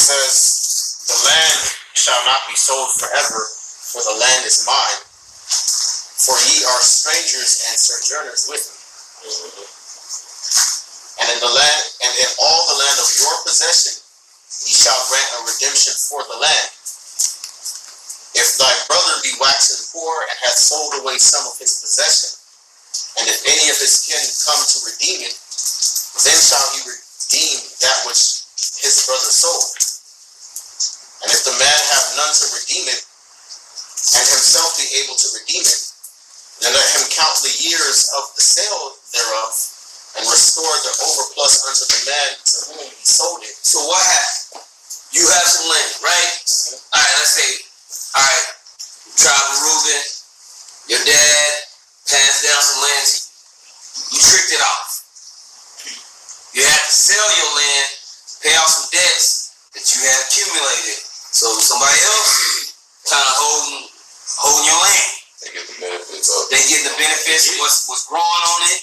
says, the land shall not be sold forever, for the land is mine. For ye are strangers and sojourners with me. And in the land, and in all the land of your possession, ye shall grant a redemption for the land. If thy brother be waxen poor and hath sold away some of his possession, and if any of his kin come to redeem it, then shall he redeem that which his brother sold. And if the man have none to redeem it, and himself be able to redeem it, then let him count the years of the sale thereof, and restore the overplus unto the man to whom he sold it. So what happened? You have some land, right? Alright, let's say, alright, Tribal Reuben, your dad passed down some land to you. You tricked it off. You had to sell your land to pay off some debts that you had accumulated. So somebody else kind of holding your land. They get the benefits of it. They get the benefits of what's growing on it.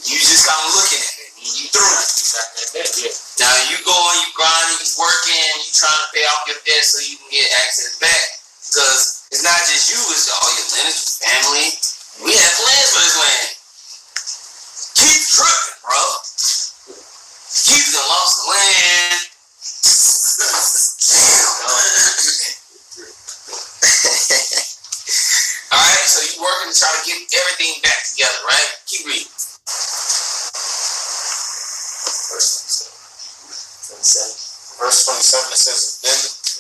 You just kind of looking at it. You through it. Now you going, you grinding, you working, you trying to pay off your debt so you can get access back. Because it's not just you, it's all your lineage, your family. We have plans for this land. Keep tripping, bro. Keep the lost land. Alright, so you working to try to get everything back together, right? Keep reading. Verse 27, it says, then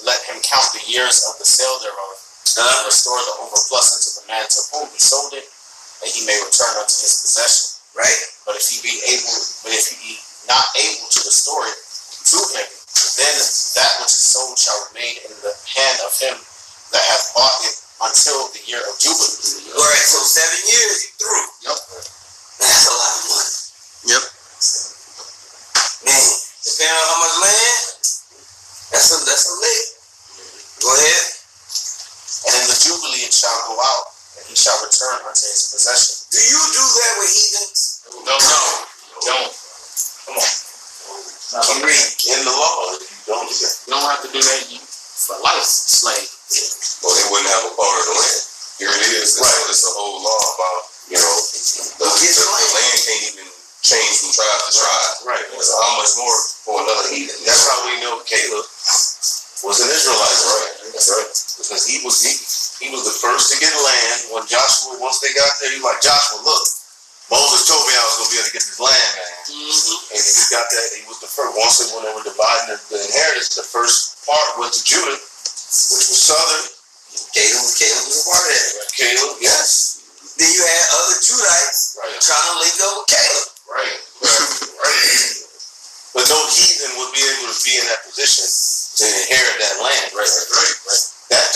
let him count the years of the sale thereof, and restore the overplus unto the man to whom he sold it, that he may return unto his possession. Right? But if he be not able to restore it to him, then that which is sold shall remain in the hand of him that hath bought it until the year of Jubilee. Alright, so 7 years you through. Yep. That's a lot of money. Yep. Man, depending on how much land, that's a lick. Go ahead. And in the Jubilee it shall go out, and he shall return unto his possession. Do you do that with heathens? No. Don't. Come on. Keep reading. In the law, you don't do that. You don't have to do that for life, slave. Or they wouldn't have a part of the land. Here it is. It's a whole law about, the land can't even change from tribe to tribe. Right. So how much more for another heathen? That's how we know Caleb was an Israelite, right? That's right. Because he was the first to get land. When Joshua, once they got there, he was like, Joshua, look, Moses told me I was going to be able to get this land, man. And he got that. He was the first. When they were dividing the inheritance, the first part went to Judah, which was southern. Caleb was a part of that. Caleb, yes. Then you had other Judites trying to link up with Caleb. Right. But no heathen would be able to be in that position to inherit that land. Right. That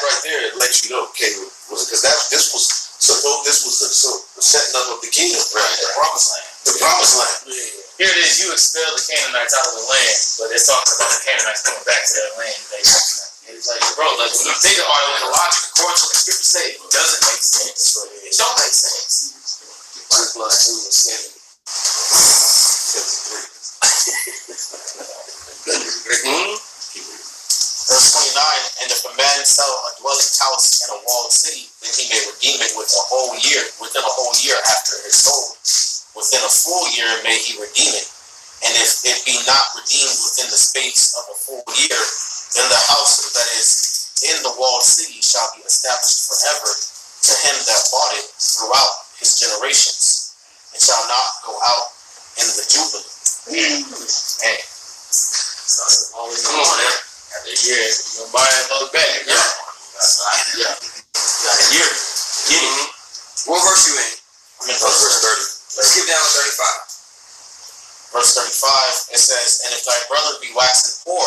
right there lets you know Caleb was, because this was the setting up of the kingdom. Right. The promised land. The promised land. Yeah. Here it is, you expelled the Canaanites out of the land, but it's talking about the Canaanites coming back to that land. It's like, bro, when you think about it, the logic, according to what the scripture say, it doesn't make sense. It don't make sense. 2 plus 2 is 7. Verse 29, and if a man sell a dwelling house in a walled city, then he may redeem it within a whole year after it is sold. Within a full year may he redeem it. And if it be not redeemed within the space of a full year, then the house that is in the walled city shall be established forever to him that bought it throughout his generations, and shall not go out in the Jubilee. Hey. Come on, man. After a year, you're going to buy it another bag. Yeah. Yeah. Got a year. Get it. What verse you in? I'm in verse 30. Let's skip down to 35. Verse 35, it says, and if thy brother be waxen poor,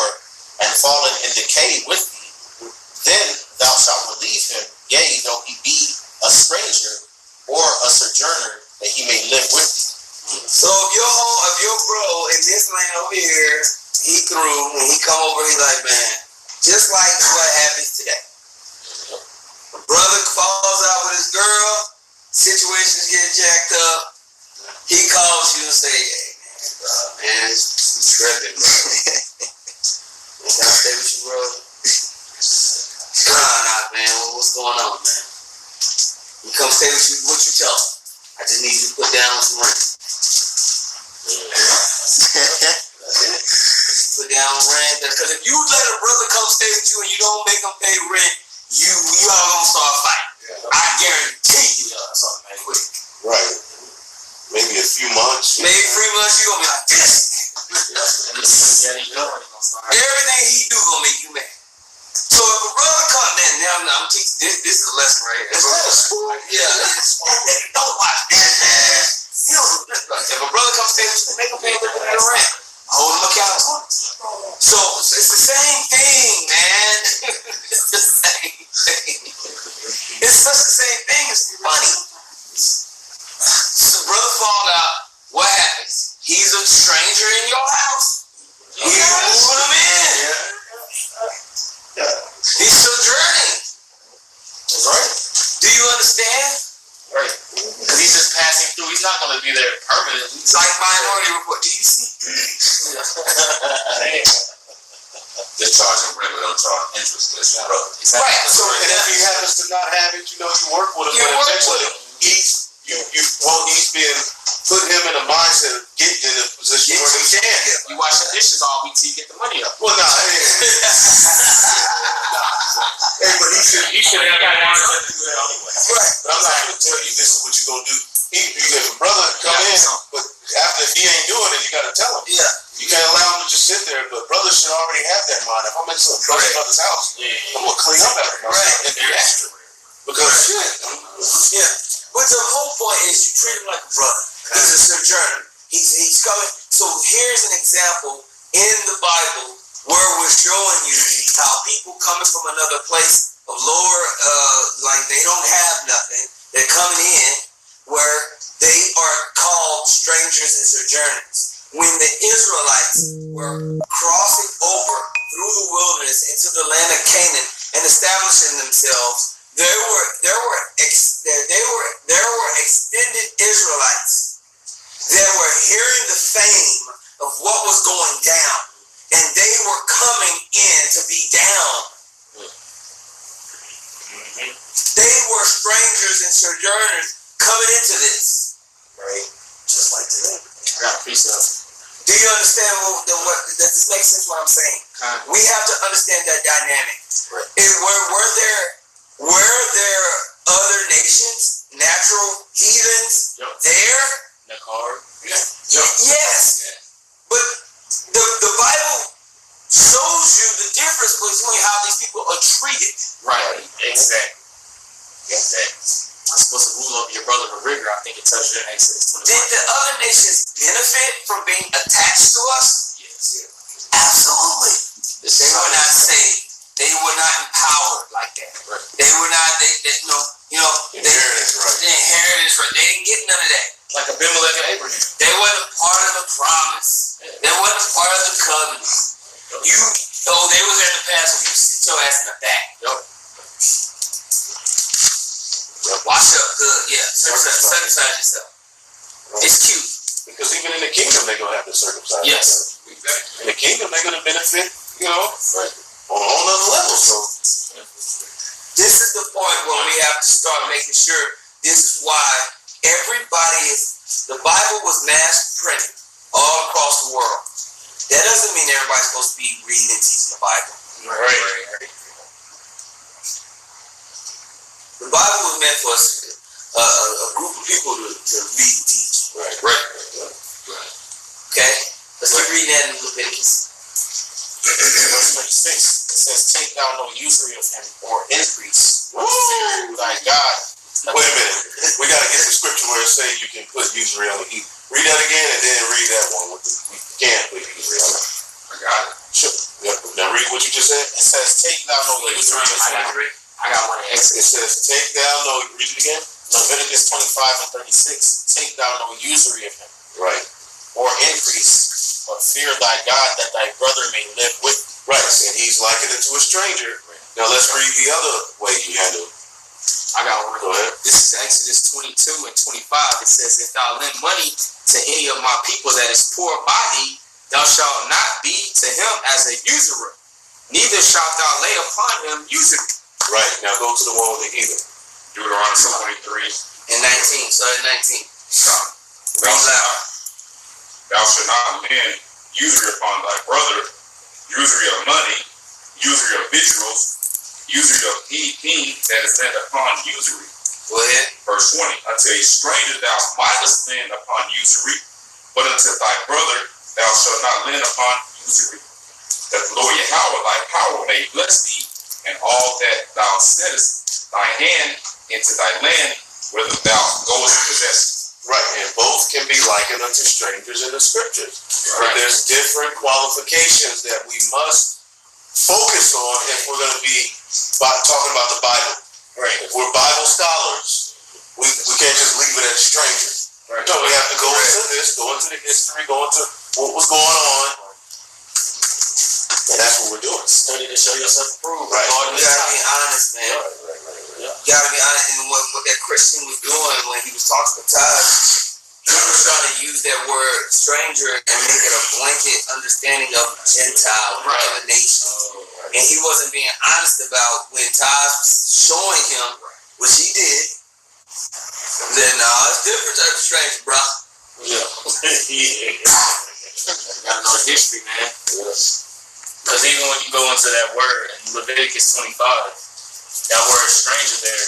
and fallen in decay with thee, then thou shalt relieve him, yea, though he be a stranger or a sojourner, that he may live with thee. So if your bro in this land over here, he through, when he come over, he like, man, just like what happens today. A brother falls out with his girl, situations get jacked up, he calls you and say, hey, man, you tripping, bro. Can I stay with you, bro? Nah, man. What's going on, man? You come stay with you. What you tell them? I just need you to put down some rent. Put down rent. Because if you let a brother come stay with you and you don't make him pay rent, you all gonna start fighting. I guarantee you y'all start fighting quick. Right. Maybe a few months. Maybe 3 months you gonna be like this. Everything he do gonna make you mad. So if a brother come now I'm teaching this is a lesson right here. Is that a school? Yeah. Don't watch this. You know, if a brother comes stay with you, make him pay a little bit of rent. Hold him accountable. So it's the same thing, man. It's the same thing. It's such the same thing. It's funny. So brother fall out. What happens? He's a stranger in your house. You moving him in. He's sojourning. That's right. Do you understand? Right. Because he's just passing through. He's not going to be there permanently. It's like Minority Report. Do you see? They're charging rent, but don't charge interest. Right. So, and if he happens to not have it, you work with him. But eventually, he's being putting him in a mindset of getting in a position where he can. You wash the dishes all week till you get the money up. Well, hey, but he should have that mindset to do that anyway. Right. But I'm not going to tell you this is what you're going to do. If a brother come in, but if he ain't doing it, you got to tell him. Yeah. You can't allow him to just sit there. But brothers should already have that mind. If I'm into a brother's house, I'm going to clean up after myself and be extra. Because shit. Yeah. But the whole point is you treat him like a brother. He's a sojourner. He's coming. So here's an example in the Bible where we're showing you how people coming from another place of lower, like they don't have nothing. They're coming in where they are called strangers and sojourners. When the Israelites were crossing over through the wilderness into the land of Canaan and establishing themselves, there were extended Israelites that were hearing the fame of what was going down, and they were coming in to be down. They were strangers and sojourners coming into this. Right. Just like today. I got a precept. Do you understand does this make sense what I'm saying? We have to understand that dynamic. Right. Were there other nations, natural heathens there? Nakar. Yes. But the Bible shows you the difference between how these people are treated. Right. Exactly. I'm supposed to rule over your brother with rigor. I think it tells you in Exodus 21. Did the other nations benefit from being attached to us? Yes. Absolutely. They were not saved. They were not empowered like that. Right. They were not. They Inheritance right. They didn't get none of that. Like Abimelech and Abraham. They wasn't part of the promise. They wasn't part of the covenant. They was in the past when you sit your ass in the back. Wash up good, circumcise yourself. It's cute. Because even in the kingdom, they're going to have to circumcise. Yes. In the kingdom, they're going to benefit, on a whole nother level. So this is the point where we have to start making sure. This is why the Bible was mass printed all across the world. That doesn't mean everybody's supposed to be reading and teaching the Bible. Right. The Bible was meant for us, a group of people to read and teach. Right. Okay? Let's keep reading that in Leviticus. Verse 26. It says, "Take thou no usury of him or increase. Fear thy God." Wait a minute. We got to get the scripture where it says you can put usury on the heat. Read that again and then read that one. We can't put usury on it. I got it. Sure. Now read what you just said. It says, "Take thou no usury of him." I got one in It Exodus. says, take thou no, read it again. Leviticus 25:36. "Take thou no usury of him Right. or increase, but fear thy God, that thy brother may live with thee." Right. And he's likened it to a stranger. Now let's read the other way you handle it. I got one. Go ahead. This is Exodus 22:25. It says, "If thou lend money to any of my people that is poor by thee, thou shalt not be to him as a usurer, Neither shalt thou lay upon him usury. Right. Now go to the one with the heathen. Deuteronomy 23. And 19. Sorry, 19. Thou shalt not lend usury upon thy brother, usury of money, usury of victuals, usury of anything that is lent upon usury. Go ahead. Verse 20. Unto a stranger thou mightest lend upon usury, but unto thy brother thou shalt not lend upon usury. That the Lord Yahweh thy power may bless thee, and all that thou settest thy hand into thy land, whither thou goest to possess. Right, and both can be likened unto strangers in the scriptures. Right. But there's different qualifications that we must focus on if we're going to be talking about the Bible. Right. If we're Bible scholars, we can't just leave it as strangers. Right. No, we have to go into this, go into the history, go into what was going on. And that's what we're doing. Study to show yourself approved. Right. You gotta be honest, man. Right. You gotta be honest. And what that Christian was doing when he was talking to Todd, he was trying to use that word stranger and make it a blanket understanding of Gentile, of other nations. And he wasn't being honest about when Todd was showing him, which he did, that it's different type of stranger, bro. Yeah. Gotta know the history, man. Yes. Because even when you go into that word in Leviticus 25, that word stranger there,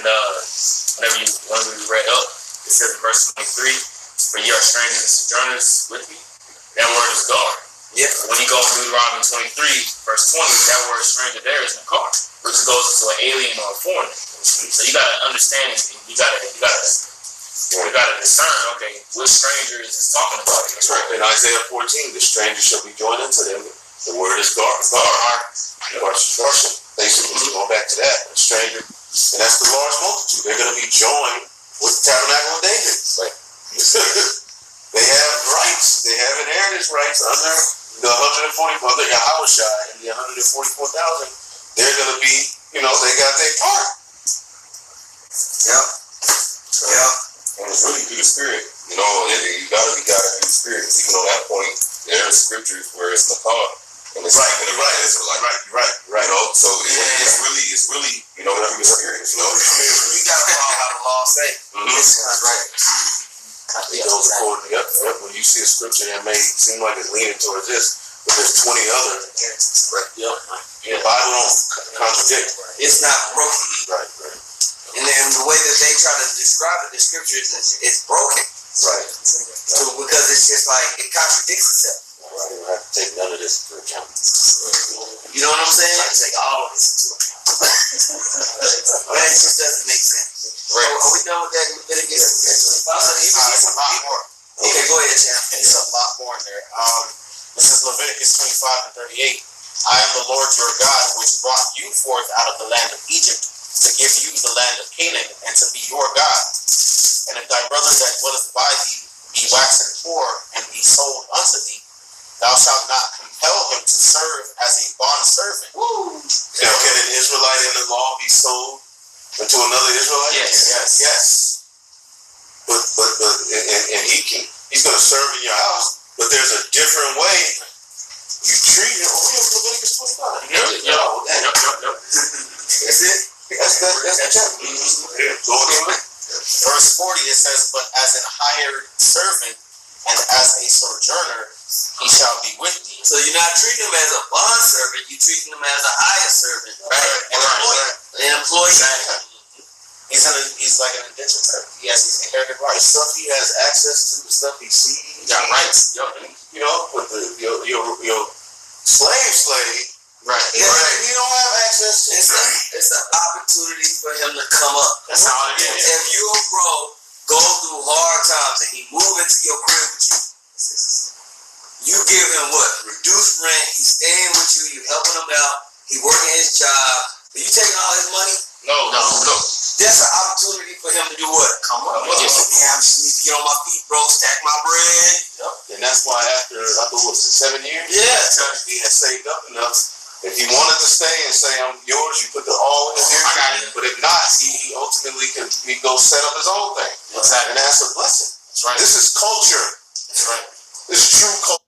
and whenever we read up, it says in verse 23, for ye are strangers and sojourners with me. That word is God. Yeah. When you go in Deuteronomy 23, verse 20, that word stranger there is Nakar, which goes into an alien or a foreigner. So you gotta understand it. You gotta discern, okay, which stranger is this talking about? That's right. In Isaiah 14, the stranger shall be joined unto them. The word is God. Basically, going back to that, a stranger, and that's the large multitude. They're going to be joined with the tabernacle of David. Like, they have rights. They have inheritance rights under the 140, under Yahushua and the 144,000. They're going to be, they got their part. Yep. And it's really through the spirit. You gotta be guided through the spirit. Even on that point, there are scriptures where it's Nakar. And it's Right. So it's really, through the spirit. You gotta follow how the law say. That's right. It goes according to when you see a scripture that may seem like it's leaning towards this, but there's 20 other. The Bible don't contradict. It's not broken. Right. And then the way that they try to describe it, the scriptures is broken. Right. So because it's just like it contradicts itself. Right. You don't have to take none of this into account. You know what I'm saying? I take all of this into account. But it just doesn't make sense. Right. Are we done with that Leviticus 25? It's a lot more. Okay, go ahead, Champ. It's a lot more in there. This is Leviticus 25 and 38. I am the Lord your God, which brought you forth out of the land of Egypt, to give you the land of Canaan, and to be your God. And if thy brother that dwelleth by thee be waxen poor, and be sold unto thee, thou shalt not compel him to serve as a bondservant. Now, can an Israelite in the law be sold into another Israelite? Yes. But he's going to serve in your house, but there's a different way you treat him. Oh, yeah, Leviticus 25. Yep. That's it. That's the chapter. Verse 40, it says, but as an hired servant and as a sojourner, he shall be with thee. So you're not treating him as a bond servant, you're treating him as a hired servant, right? An employee. He's like an indentured servant. He has his inherited The rights. stuff he has access to, the stuff he sees. He got rights. With your slave. Right. He don't have access to. It's an opportunity for him to come up. That's how it is. If you go through hard times and he move into your crib with you, you give him what? Reduced rent, he's staying with you, you helping him out, he working his job, but you taking all his money? No. That's an opportunity for him to do what? Come up. I just need to get on my feet, bro, stack my bread. Yep. And that's why after, I believe, was it 7 years? Yeah. He had saved up enough. If he wanted to stay and say, I'm yours, you put the all in his ear. But if not, he ultimately can go set up his own thing. Exactly. And that's a blessing. That's right. This is culture. That's right. This is true culture.